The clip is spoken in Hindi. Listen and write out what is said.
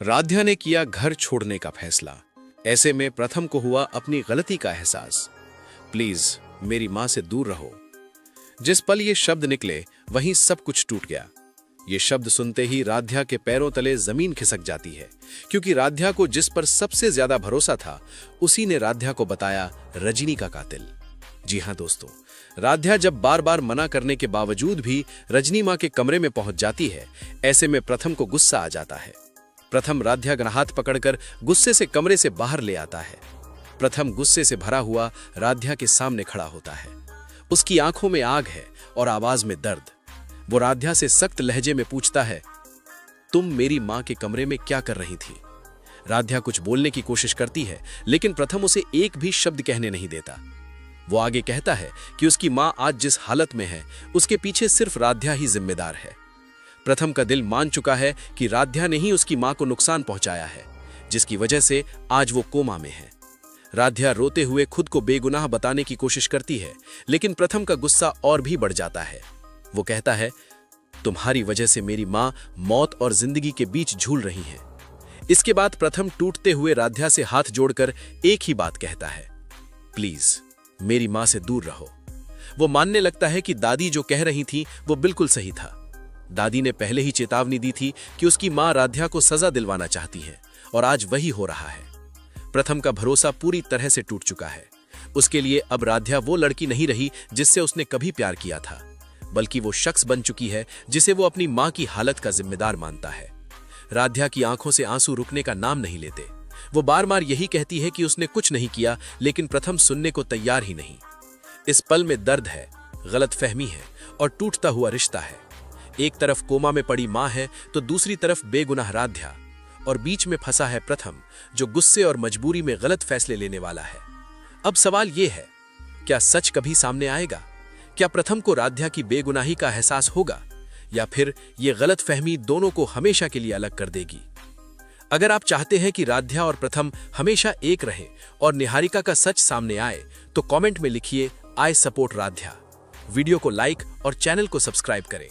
राध्या ने किया घर छोड़ने का फैसला। ऐसे में प्रथम को हुआ अपनी गलती का एहसास। प्लीज मेरी मां से दूर रहो। जिस पल ये शब्द निकले वहीं सब कुछ टूट गया। ये शब्द सुनते ही राध्या के पैरों तले जमीन खिसक जाती है, क्योंकि राध्या को जिस पर सबसे ज्यादा भरोसा था उसी ने राध्या को बताया रजनी का कातिल। जी हां दोस्तों, राध्या जब बार बार मना करने के बावजूद भी रजनी मां के कमरे में पहुंच जाती है, ऐसे में प्रथम को गुस्सा आ जाता है। प्रथम राध्या का हाथ पकड़कर गुस्से से कमरे से बाहर ले आता है। प्रथम गुस्से से भरा हुआ राध्या के सामने खड़ा होता है। उसकी आंखों में आग है और आवाज में दर्द। वो राध्या से सख्त लहजे में पूछता है, तुम मेरी मां के कमरे में क्या कर रही थी? राध्या कुछ बोलने की कोशिश करती है, लेकिन प्रथम उसे एक भी शब्द कहने नहीं देता। वो आगे कहता है कि उसकी मां आज जिस हालत में है उसके पीछे सिर्फ राध्या ही जिम्मेदार है। प्रथम का दिल मान चुका है कि राध्या ने ही उसकी मां को नुकसान पहुंचाया है, जिसकी वजह से आज वो कोमा में है। राध्या रोते हुए खुद को बेगुनाह बताने की कोशिश करती है, लेकिन प्रथम का गुस्सा और भी बढ़ जाता है। वो कहता है, तुम्हारी वजह से मेरी मां मौत और जिंदगी के बीच झूल रही है। इसके बाद प्रथम टूटते हुए राध्या से हाथ जोड़कर एक ही बात कहता है, प्लीज मेरी मां से दूर रहो। वो मानने लगता है कि दादी जो कह रही थी वो बिल्कुल सही था। दादी ने पहले ही चेतावनी दी थी कि उसकी मां राध्या को सजा दिलवाना चाहती है, और आज वही हो रहा है। प्रथम का भरोसा पूरी तरह से टूट चुका है। उसके लिए अब राध्या वो लड़की नहीं रही जिससे उसने कभी प्यार किया था, बल्कि वो शख्स बन चुकी है जिसे वो अपनी मां की हालत का जिम्मेदार मानता है। राध्या की आंखों से आंसू रुकने का नाम नहीं लेते। वो बार बार यही कहती है कि उसने कुछ नहीं किया, लेकिन प्रथम सुनने को तैयार ही नहीं। इस पल में दर्द है, गलतफहमी है और टूटता हुआ रिश्ता है। एक तरफ कोमा में पड़ी मां है तो दूसरी तरफ बेगुनाह राध्या, और बीच में फंसा है प्रथम, जो गुस्से और मजबूरी में गलत फैसले लेने वाला है। अब सवाल यह है, क्या सच कभी सामने आएगा? क्या प्रथम को राध्या की बेगुनाही का एहसास होगा, या फिर यह गलतफहमी दोनों को हमेशा के लिए अलग कर देगी? अगर आप चाहते हैं कि राध्या और प्रथम हमेशा एक रहे और निहारिका का सच सामने आए, तो कमेंट में लिखिए, आई सपोर्ट राध्या। वीडियो को लाइक और चैनल को सब्सक्राइब करें।